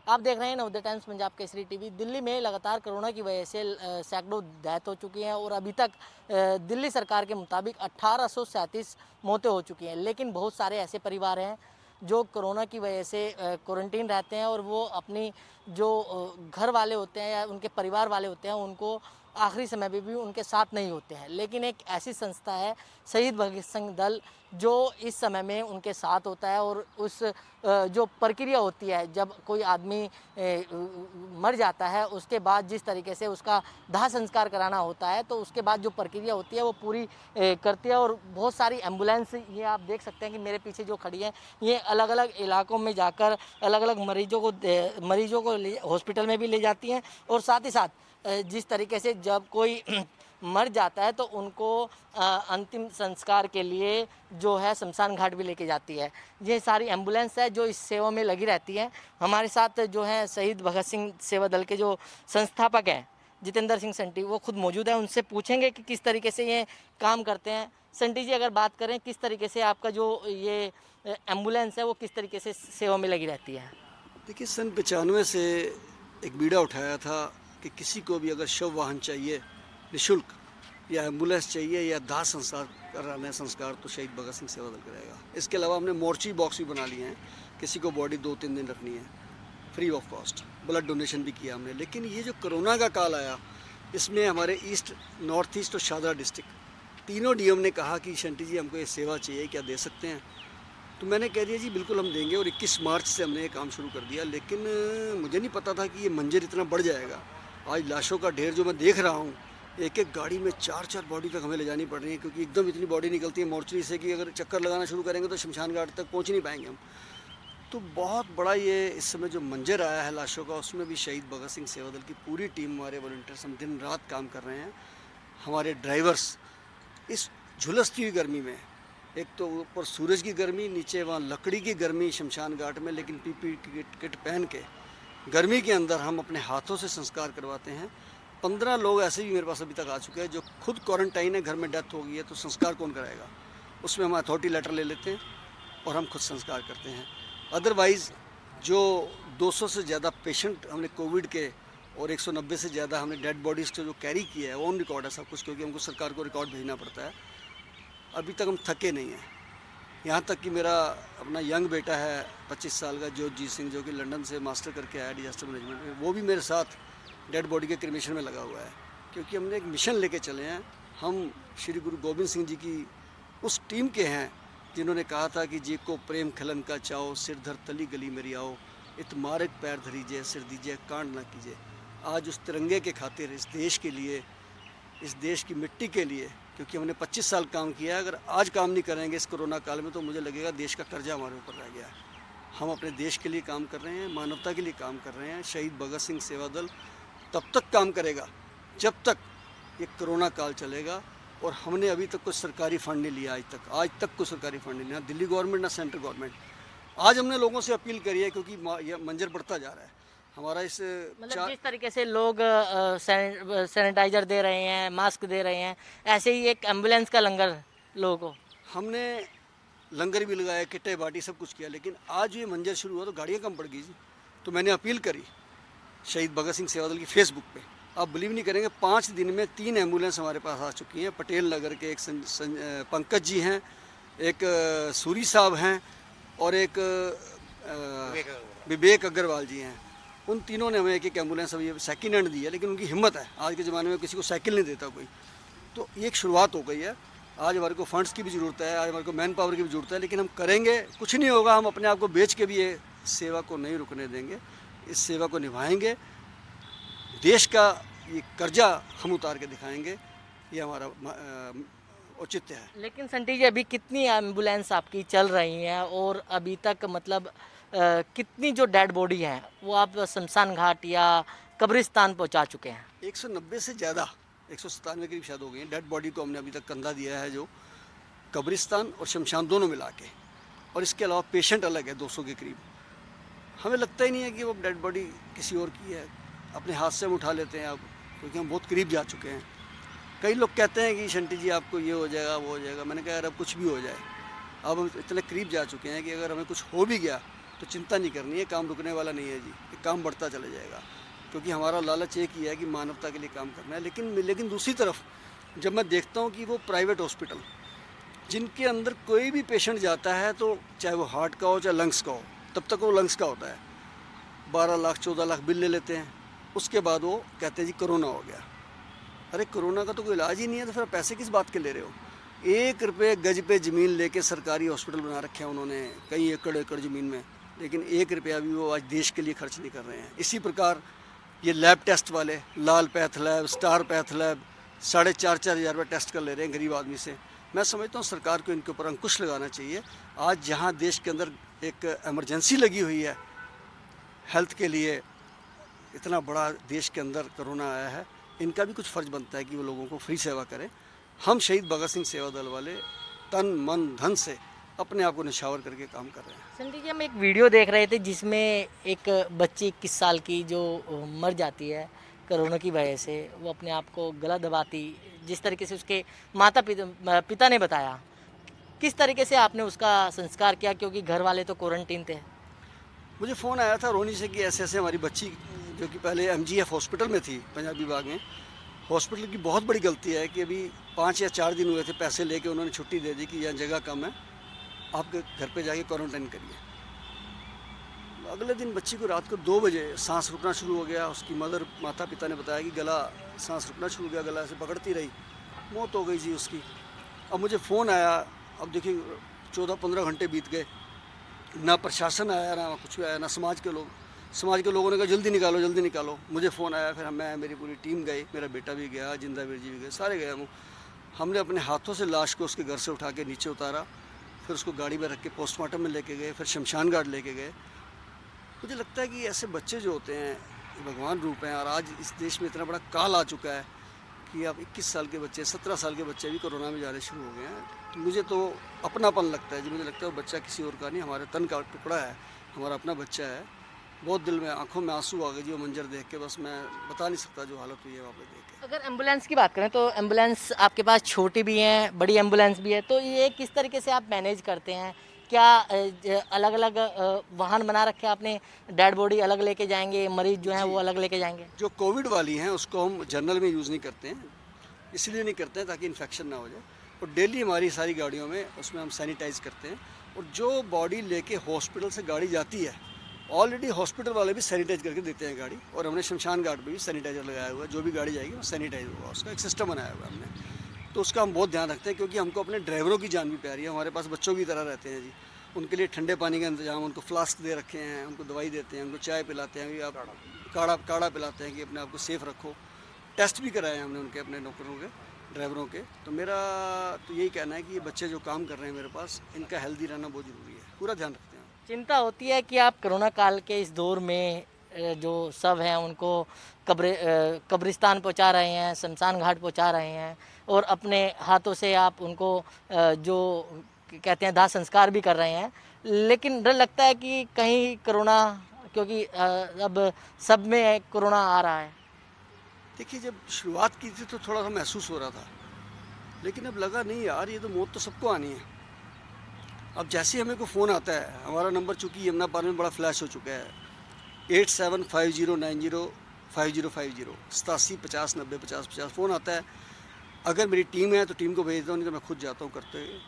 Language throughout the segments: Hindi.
आप देख रहे हैं नवोदय टाइम्स पंजाब केसरी टीवी। दिल्ली में लगातार कोरोना की वजह से सैकड़ों डेथ हो चुकी हैं और अभी तक दिल्ली सरकार के मुताबिक 1837 मौतें हो चुकी हैं। लेकिन बहुत सारे ऐसे परिवार हैं जो कोरोना की वजह से क्वारंटीन रहते हैं और वो अपनी जो घर वाले होते हैं या उनके परिवार वाले होते हैं उनको आखिरी समय में भी उनके साथ नहीं होते हैं। लेकिन एक ऐसी संस्था है शहीद भगत सिंह दल जो इस समय में उनके साथ होता है और उस जो प्रक्रिया होती है जब कोई आदमी मर जाता है उसके बाद जिस तरीके से उसका दाह संस्कार कराना होता है तो उसके बाद जो प्रक्रिया होती है वो पूरी करती है। और बहुत सारी एम्बुलेंस ये आप देख सकते हैं कि मेरे पीछे जो खड़ी है ये अलग अलग इलाकों में जाकर अलग अलग मरीजों को हॉस्पिटल में भी ले जाती हैं। और साथ ही साथ जिस तरीके से जब कोई मर जाता है तो उनको अंतिम संस्कार के लिए जो है शमशान घाट भी लेके जाती है। ये सारी एम्बुलेंस है जो इस सेवा में लगी रहती है। हमारे साथ जो है शहीद भगत सिंह सेवा दल के जो संस्थापक हैं जितेंद्र सिंह संटी वो खुद मौजूद है। उनसे पूछेंगे कि किस तरीके से ये काम करते हैं। संटी जी, अगर बात करें किस तरीके से आपका जो ये एम्बुलेंस है वो किस तरीके से सेवा में लगी रहती है? देखिए, सन 95 से एक बीड़ा उठाया था कि किसी को भी अगर शव वाहन चाहिए निःशुल्क या एम्बुलेंस चाहिए या दाह संस्कार कराना है संस्कार तो शहीद भगत सिंह सेवा दल कराएगा। इसके अलावा हमने मोर्ची बॉक्स भी बना लिए हैं, किसी को बॉडी 2-3 दिन रखनी है free of cost. Blood donation भी किया हमने। लेकिन ये जो कोरोना का काल आया इसमें हमारे ईस्ट, नॉर्थ ईस्ट और शादरा डिस्ट्रिक्ट तीनों डीएम ने कहा कि शंटी जी हमको ये सेवा चाहिए, क्या दे सकते हैं? तो मैंने कह दिया जी बिल्कुल हम देंगे। और 21 मार्च से हमने ये काम शुरू कर दिया। लेकिन मुझे नहीं पता था कि ये मंजर इतना बढ़ जाएगा। आज लाशों का ढेर जो मैं देख रहा हूँ, एक एक गाड़ी में 4-4 बॉडी तक हमें ले जानी पड़ रही है क्योंकि एकदम इतनी बॉडी निकलती है मोर्चरी से कि अगर चक्कर लगाना शुरू करेंगे तो शमशान घाट तक पहुँच नहीं पाएंगे हम। तो बहुत बड़ा ये इस समय जो मंजर आया है लाशों का, उसमें भी शहीद भगत सिंह सेवा दल की पूरी टीम, हमारे वॉलंटियर्स, हम दिन रात काम कर रहे हैं। हमारे ड्राइवर्स इस झुलसती हुई गर्मी में, एक तो ऊपर सूरज की गर्मी, नीचे वहाँ लकड़ी की गर्मी शमशान घाट में, लेकिन पीपी किट पहन के गर्मी के अंदर हम अपने हाथों से संस्कार करवाते हैं। 15 लोग ऐसे भी मेरे पास अभी तक आ चुके हैं जो खुद क्वारंटाइन है, घर में डेथ हो गई है, तो संस्कार कौन कराएगा? उसमें हम अथॉरिटी लेटर ले लेते हैं और हम खुद संस्कार करते हैं। अदरवाइज़ जो 200 से ज़्यादा पेशेंट हमने कोविड के और 190 से ज़्यादा हमने डेड बॉडीज़ को जो कैरी किया है वो ऑन रिकॉर्ड है सब कुछ, क्योंकि हमको सरकार को रिकॉर्ड भेजना पड़ता है। अभी तक हम थके नहीं हैं। यहाँ तक कि मेरा अपना यंग बेटा है 25 साल का जोतजीत सिंह, जो कि लंदन से मास्टर करके आया डिजास्टर मैनेजमेंट में, वो भी मेरे साथ डेड बॉडी के क्रिमेशन में लगा हुआ है। क्योंकि हमने एक मिशन लेके चले हैं। हम श्री गुरु गोबिंद सिंह जी की उस टीम के हैं जिन्होंने कहा था कि जी को प्रेम खिलन का चाओ, सिर धर तली गली मेरी आओ, इत मारक पैर धरीजे, सिर दीजिए कांड ना कीजिए। आज उस तिरंगे के खातिर, इस देश के लिए, इस देश की मिट्टी के लिए, क्योंकि हमने 25 साल काम किया है, अगर आज काम नहीं करेंगे इस कोरोना काल में तो मुझे लगेगा देश का कर्जा हमारे ऊपर रह गया है। हम अपने देश के लिए काम कर रहे हैं, मानवता के लिए काम कर रहे हैं। शहीद भगत सिंह सेवा दल तब तक काम करेगा जब तक ये कोरोना काल चलेगा। और हमने अभी तक कोई सरकारी फंड नहीं लिया आज तक कोई सरकारी फंड नहीं लिया, दिल्ली गवर्नमेंट ना सेंट्रल गवर्नमेंट। आज हमने लोगों से अपील करी है क्योंकि यह मंजर बढ़ता जा रहा है हमारा। इस मतलब जिस तरीके से लोग सैनिटाइजर दे रहे हैं, मास्क दे रहे हैं, ऐसे ही एक एम्बुलेंस का लंगर लोगों को हमने लंगर भी लगाया, किटे बाटी, सब कुछ किया। लेकिन आज ये मंजर शुरू हुआ तो गाड़ियाँ कम पड़ गई जी। तो मैंने अपील करी शहीद भगत सिंह सेवा दल की फेसबुक पे। आप बिलीव नहीं करेंगे, 5 दिन में 3 एम्बुलेंस हमारे पास आ चुकी हैं। पटेल नगर के एक पंकज जी हैं, एक सूरी साहब हैं और एक विवेक अग्रवाल जी हैं। उन तीनों ने हमें एक एम्बुलेंस अभी सेकेंड हैंड दी है। लेकिन उनकी हिम्मत है, आज के ज़माने में किसी को साइकिल नहीं देता कोई। तो ये एक शुरुआत हो गई है। आज हमारे को फंड्स की भी ज़रूरत है, आज हमारे को मैन पावर की भी ज़रूरत है, लेकिन हम करेंगे। कुछ नहीं होगा, हम अपने आप को बेच के भी ये सेवा को नहीं रुकने देंगे। इस सेवा को निभाएंगे। देश का ये कर्जा हम उतार के दिखाएंगे, ये हमारा औचित्य है। लेकिन संटी जी, अभी कितनी एम्बुलेंस आपकी चल रही हैं और अभी तक मतलब कितनी जो डेड बॉडी हैं वो आप शमशान घाट या कब्रिस्तान पहुंचा चुके हैं? 190 से ज़्यादा, 197 करीब शायद हो गई हैं। डेड बॉडी को हमने अभी तक कंधा दिया है, जो कब्रिस्तान और शमशान दोनों मिला के। और इसके अलावा पेशेंट अलग है 200 के करीब। हमें लगता ही नहीं है कि वो डेड बॉडी किसी और की है, अपने हाथ से हम उठा लेते हैं अब, क्योंकि हम बहुत करीब जा चुके हैं। कई लोग कहते हैं कि शंटी जी आपको ये हो जाएगा, वो हो जाएगा। मैंने कहा यार अब कुछ भी हो जाए, अब हम इतने करीब जा चुके हैं कि अगर हमें कुछ हो भी गया तो चिंता नहीं करनी है, काम रुकने वाला नहीं है जी, ये काम बढ़ता चला जाएगा, क्योंकि हमारा लालच एक ही है कि मानवता के लिए काम करना है। लेकिन दूसरी तरफ जब मैं देखता हूँ कि वो प्राइवेट हॉस्पिटल जिनके अंदर कोई भी पेशेंट जाता है, तो चाहे वो हार्ट का हो चाहे लंग्स का हो, तब तक वो लंग्स का होता है, 12 लाख 14 लाख बिल ले लेते हैं, उसके बाद वो कहते हैं जी कोरोना हो गया। अरे कोरोना का तो कोई इलाज ही नहीं है, तो फिर पैसे किस बात के ले रहे हो? 1 रुपये गज पे ज़मीन लेके सरकारी हॉस्पिटल बना रखे हैं उन्होंने, कई एकड़ एकड़ ज़मीन में, लेकिन 1 रुपया भी वो आज देश के लिए खर्च नहीं कर रहे हैं। इसी प्रकार ये लैब टेस्ट वाले, Lal path lab, star path lab, 4,500 रुपये टेस्ट कर ले रहे हैं गरीब आदमी से। मैं समझता हूँ सरकार को इनके ऊपर अंकुश लगाना चाहिए। आज जहाँ देश के अंदर एक इमरजेंसी लगी हुई है हेल्थ के लिए, इतना बड़ा देश के अंदर कोरोना आया है, इनका भी कुछ फ़र्ज बनता है कि वो लोगों को फ्री सेवा करें। हम शहीद भगत सिंह सेवा दल वाले तन मन धन से अपने आप को निछावर करके काम कर रहे हैं। संजय जी, हम एक वीडियो देख रहे थे जिसमें एक बच्ची 21 साल की जो मर जाती है कोरोना की वजह से, वो अपने आप को गला दबाती, जिस तरीके से उसके पिता ने बताया, किस तरीके से आपने उसका संस्कार किया, क्योंकि घर वाले तो क्वारंटीन थे? मुझे फ़ोन आया था रोनी से कि ऐसे ऐसे हमारी बच्ची, जो कि पहले MGF हॉस्पिटल में थी पंजाबी बाग में, हॉस्पिटल की बहुत बड़ी गलती है कि अभी 5 या 4 दिन हुए थे, पैसे लेके उन्होंने छुट्टी दे दी कि यहाँ जगह कम है, आपके घर पे जाके क्वारंटाइन करिए। अगले दिन बच्ची को रात को 2 बजे सांस रुकना शुरू हो गया। उसकी माता पिता ने बताया कि गला सांस रुकना शुरू हो गया, गला ऐसे पकड़ती रही, मौत हो गई जी उसकी। अब मुझे फ़ोन आया, अब देखिए 14-15 घंटे बीत गए, ना प्रशासन आया, ना कुछ भी आया, ना समाज के लोगों ने कहा जल्दी निकालो जल्दी निकालो। मुझे फ़ोन आया, फिर मैं मेरी पूरी टीम गई, मेरा बेटा भी गया, जिंदावीर जी भी गए, सारे गए हम। हमने अपने हाथों से लाश को उसके घर से उठा के नीचे उतारा, फिर उसको गाड़ी में रख के पोस्टमार्टम में लेके गए, फिर शमशान घाट लेके गए। मुझे लगता है कि ऐसे बच्चे जो होते हैं ये भगवान रूप हैं, और आज इस देश में इतना बड़ा काल आ चुका है कि अब 21 साल के बच्चे, 17 साल के बच्चे भी कोरोना में जाने शुरू हो गए हैं। तो मुझे तो अपनापन लगता है जी, मुझे लगता है वो बच्चा किसी और का नहीं, हमारे तन का टुकड़ा है, हमारा अपना बच्चा है। बहुत दिल में, आंखों में आंसू आ गए जी वो मंजर देख के, बस मैं बता नहीं सकता जो हालत हुई है वहाँ पे देख के। अगर एम्बुलेंस की बात करें तो एम्बुलेंस आपके पास छोटी भी हैं, बड़ी एम्बुलेंस भी है, तो ये किस तरीके से आप मैनेज करते हैं? क्या अलग अलग वाहन बना रखे हैं आपने? डेड बॉडी अलग लेके जाएंगे, मरीज जो हैं वो अलग लेके जाएंगे? जो कोविड वाली हैं उसको हम जनरल में यूज़ नहीं करते हैं, इसलिए नहीं करते हैं ताकि इन्फेक्शन ना हो जाए। और डेली हमारी सारी गाड़ियों में उसमें हम सैनिटाइज़ करते हैं। और जो बॉडी लेके हॉस्पिटल से गाड़ी जाती है, ऑलरेडी हॉस्पिटल वाले भी सैनिटाइज करके देते हैं गाड़ी, और हमने शमशान घाट पे भी सैनिटाइज़र लगाया हुआ है। जो भी गाड़ी जाएगी वो सैनिटाइज होगा, उसका एक सिस्टम बनाया हुआ है हमने। तो उसका हम बहुत ध्यान रखते हैं, क्योंकि हमको अपने ड्राइवरों की जान भी प्यारी है। हमारे पास बच्चों की तरह रहते हैं जी, उनके लिए ठंडे पानी का इंतजाम, उनको फ्लास्क दे रखे हैं, उनको दवाई देते हैं, उनको चाय पिलाते हैं, आप काढ़ा पिलाते हैं कि अपने आप को सेफ़ रखो। टेस्ट भी कराए हैं हमने उनके, अपने नौकरों के, ड्राइवरों के। तो मेरा तो यही कहना है कि ये बच्चे जो काम कर रहे हैं मेरे पास, इनका हेल्दी रहना बहुत ज़रूरी है, पूरा ध्यान रखते हैं। चिंता होती है कि आप कोरोना काल के इस दौर में जो शव हैं उनको कब्रिस्तान पहुंचा रहे हैं, शमशान घाट पहुंचा रहे हैं, और अपने हाथों से आप उनको जो कहते हैं दाह संस्कार भी कर रहे हैं, लेकिन डर लगता है कि कहीं कोरोना, क्योंकि अब सब में कोरोना आ रहा है। देखिए, जब शुरुआत की थी तो थोड़ा सा महसूस हो रहा था, लेकिन अब लगा नहीं यार, ये तो मौत तो सबको आनी है। अब जैसे ही हमें को फ़ोन आता है, हमारा नंबर चूँकि यमुना पार में बड़ा फ्लैश हो चुका है, 8750905050 87 50 90 50 50 फ़ोन आता है। अगर मेरी टीम है तो टीम को भेजता हूँ, नहीं तो मैं खुद जाता हूँ करते हुए।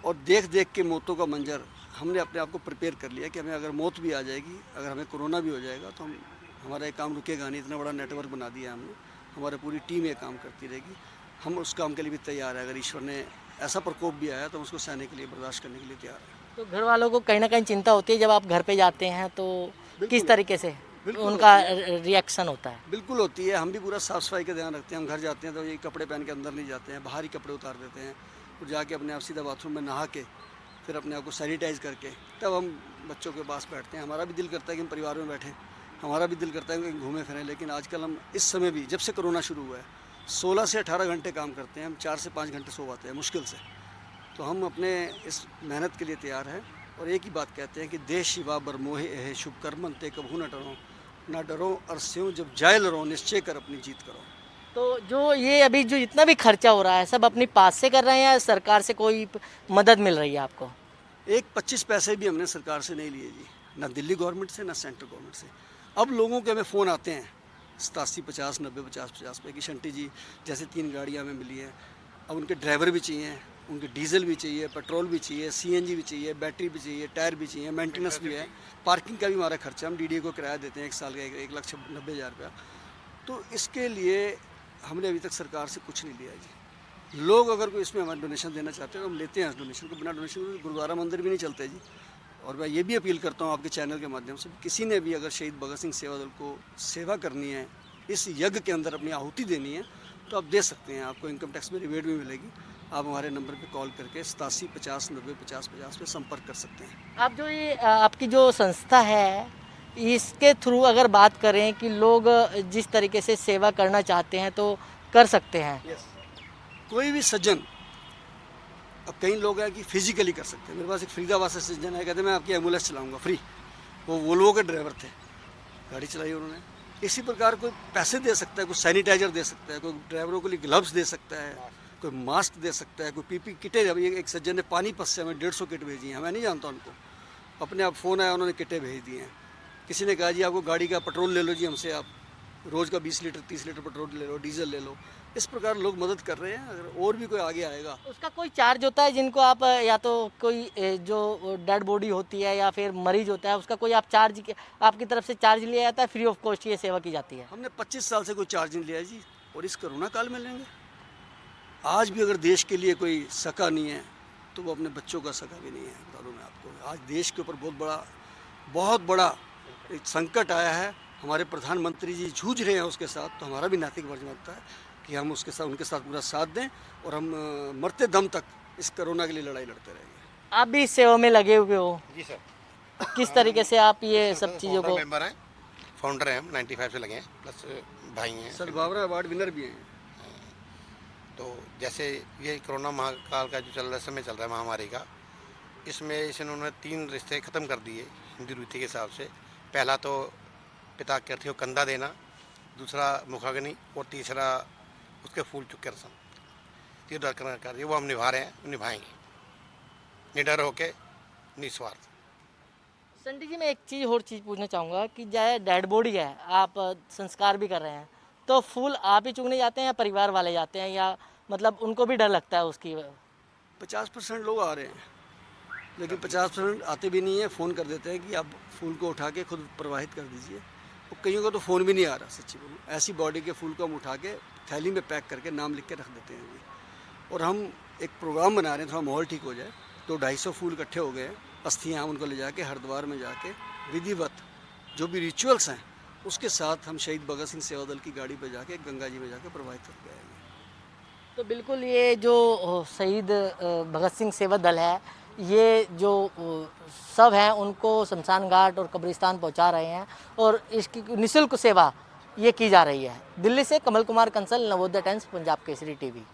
और देख देख के मौतों का मंजर हमने अपने आप को प्रिपेयर कर लिया कि हमें अगर मौत भी आ जाएगी, अगर हमें कोरोना भी हो जाएगा, तो हमारा ये काम रुकेगा नहीं। इतना बड़ा नेटवर्क बना दिया हमने, हमारी पूरी टीम ये काम करती रहेगी। हम उस काम के लिए भी तैयार है। अगर ईश्वर ने ऐसा प्रकोप भी आया तो हम उसको सहने के लिए, बर्दाश्त करने के लिए तैयार है। तो घर वालों को कहीं ना कहीं चिंता होती है जब आप घर पे जाते हैं, तो किस तरीके से बिल्कुल उनका रिएक्शन होता है? बिल्कुल होती है। हम भी पूरा साफ़ सफाई का ध्यान रखते हैं। हम घर जाते हैं तो ये कपड़े पहन के अंदर नहीं जाते हैं, बाहर ही कपड़े उतार देते हैं, और जाके अपने आप सीधा बाथरूम में नहा के, फिर अपने आप को सैनिटाइज़ करके तब हम बच्चों के पास बैठते हैं। हमारा भी दिल करता है कि हम परिवार में बैठें, हमारा भी दिल करता है कि घूमें फिरें, लेकिन आजकल हम इस समय भी, जब से कोरोना शुरू हुआ है, 16 से 18 घंटे काम करते हैं। हम 4 से 5 घंटे सो पाते हैं मुश्किल से। तो हम अपने इस मेहनत के लिए तैयार हैं, और एक ही बात कहते हैं कि देश शिवा बर मोहे है शुभ कर्मन ते कभू न डरो और स्यों जब जाय लरो निश्चय कर अपनी जीत करो। तो जो ये अभी जो जितना भी खर्चा हो रहा है, सब अपनी पास से कर रहे हैं या सरकार से कोई मदद मिल रही है आपको? एक 25 पैसे भी हमने सरकार से नहीं लिए जी। ना दिल्ली गवर्नमेंट से ना सेंट्रल गवर्नमेंट से। अब लोगों के हमें फ़ोन आते हैं 87 50 90 50 50 पे कि शंटी जी जैसे 3 गाड़ियाँ हमें मिली हैं, अब उनके ड्राइवर भी चाहिए, उनके डीजल भी चाहिए, पेट्रोल भी चाहिए, सीएनजी भी चाहिए, बैटरी भी चाहिए, टायर भी चाहिए, मेंटेनेंस भी है, पार्किंग का भी हमारा खर्चा, हम डीडीए को किराया देते हैं 1 साल का 1,90,000 रुपया। तो इसके लिए हमने अभी तक सरकार से कुछ नहीं लिया जी। लोग अगर कोई इसमें हमारा डोनेशन देना चाहते हैं तो हम लेते हैं डोनेशन को, बिना डोनेशन के गुरुद्वारा मंदिर भी नहीं चलते जी। और मैं ये भी अपील करता हूँ आपके चैनल के माध्यम से, किसी ने भी अगर शहीद भगत सिंह सेवा दल को सेवा करनी है, इस यज्ञ के अंदर अपनी आहुति देनी है, तो आप दे सकते हैं। आपको इनकम टैक्स में रिबेट भी मिलेगी। आप हमारे नंबर पे कॉल करके 87 50 90 50 50 पे संपर्क कर सकते हैं। आप जो ये आपकी जो संस्था है, इसके थ्रू अगर बात करें कि लोग जिस तरीके से सेवा करना चाहते हैं तो कर सकते हैं। कोई भी सज्जन, अब कई लोग हैं कि फिजिकली कर सकते हैं। मेरे पास एक फरीदाबाद से सज्जन है, कहते मैं आपकी एम्बुलेंस चलाऊंगा फ्री। वो वोल्वो के ड्राइवर थे, गाड़ी चलाई उन्होंने। इसी प्रकार कोई पैसे दे सकता है, कोई सैनिटाइजर दे सकता है, कोई ड्राइवरों के लिए ग्लव्स दे सकता है, कोई मास्क दे सकता है, कोई पीपी किटें। अभी एक सज्जन ने पानीपत से हमें 150 किट भेजी हैं, मैं नहीं जानता उनको, अपने आप फ़ोन आया उन्होंने किटें भेज दी हैं। किसी ने कहा जी आपको गाड़ी का पेट्रोल ले लो जी हमसे, आप रोज़ का 20 लीटर 30 लीटर पेट्रोल ले लो, डीजल ले लो। इस प्रकार लोग मदद कर रहे हैं। अगर और भी कोई आगे आएगा, उसका कोई चार्ज होता है जिनको आप या तो कोई जो डेड बॉडी होती है या फिर मरीज होता है, उसका कोई आप चार्ज आपकी तरफ से चार्ज लिया जाता है, फ्री ऑफ कॉस्ट ये सेवा की जाती है? हमने 25 साल से कोई चार्ज नहीं लिया है जी, और इस कोरोना काल में लेंगे। आज भी अगर देश के लिए कोई सका नहीं है तो वो अपने बच्चों का सका भी नहीं है। बता दूँ मैं आपको, आज देश के ऊपर बहुत बड़ा एक संकट आया है। हमारे प्रधानमंत्री जी जूझ रहे हैं उसके साथ, तो हमारा भी नैतिक फर्ज बनता है कि हम उसके साथ उनके साथ पूरा साथ दें, और हम मरते दम तक इस कोरोना के लिए लड़ाई लड़ते रहेंगे। आप भी इस सेवा में लगे हुए हो, जी सर। किस तरीके से आप ये सब चीज़ों को? मेंबर हैं, फाउंडर हैं हम, 95 से लगे हैं, प्लस भाई हैं। सद्भावना अवार्ड विनर भी हैं। तो जैसे ये कोरोना महाकाल का जो चल रहा है, समय चल रहा है महामारी का, इसमें इन्होंने 3 रिश्ते ख़त्म कर दिए हिंदू रीति के हिसाब से। पहला तो पिता के अर्थियों कंधा देना, दूसरा मुखाग्नि, और तीसरा उसके फूल चुके रसम। ये डर कार्य वो हम निभा रहे हैं, निभाएंगे निडर होके, निस्वार्थ। संटी जी, मैं एक चीज़ और पूछना चाहूँगा कि चाहे डेड बॉडी है, आप संस्कार भी कर रहे हैं, तो फूल आप ही चुगने जाते हैं या परिवार वाले जाते हैं, या मतलब उनको भी डर लगता है उसकी? 50% लोग आ रहे हैं, लेकिन 50% आते भी नहीं है। फ़ोन कर देते हैं कि आप फूल को उठा के खुद प्रवाहित कर दीजिए। और कईयों का तो फ़ोन भी नहीं आ रहा, सच्ची बोलूँ। ऐसी बॉडी के फूल को हम उठा के थैली में पैक करके नाम लिख के रख देते हैं। और हम एक प्रोग्राम बना रहे हैं, थोड़ा माहौल ठीक हो जाए, तो 250 फूल इकट्ठे हो गए हैं। अस्थियाँ उनको ले जाके हरिद्वार में जाके विधिवत जो भी रिचुअल्स हैं उसके साथ हम शहीद भगत सिंह सेवा दल की गाड़ी पर जाके गंगा जी में जाके प्रवाहित करके आएंगे। तो बिल्कुल ये जो शहीद भगत सिंह सेवा दल है, ये जो सब हैं उनको शमशान घाट और कब्रिस्तान पहुंचा रहे हैं, और इसकी निःशुल्क सेवा ये की जा रही है। दिल्ली से कमल कुमार कंसल, नवोदय टाइम्स, पंजाब केसरी टीवी।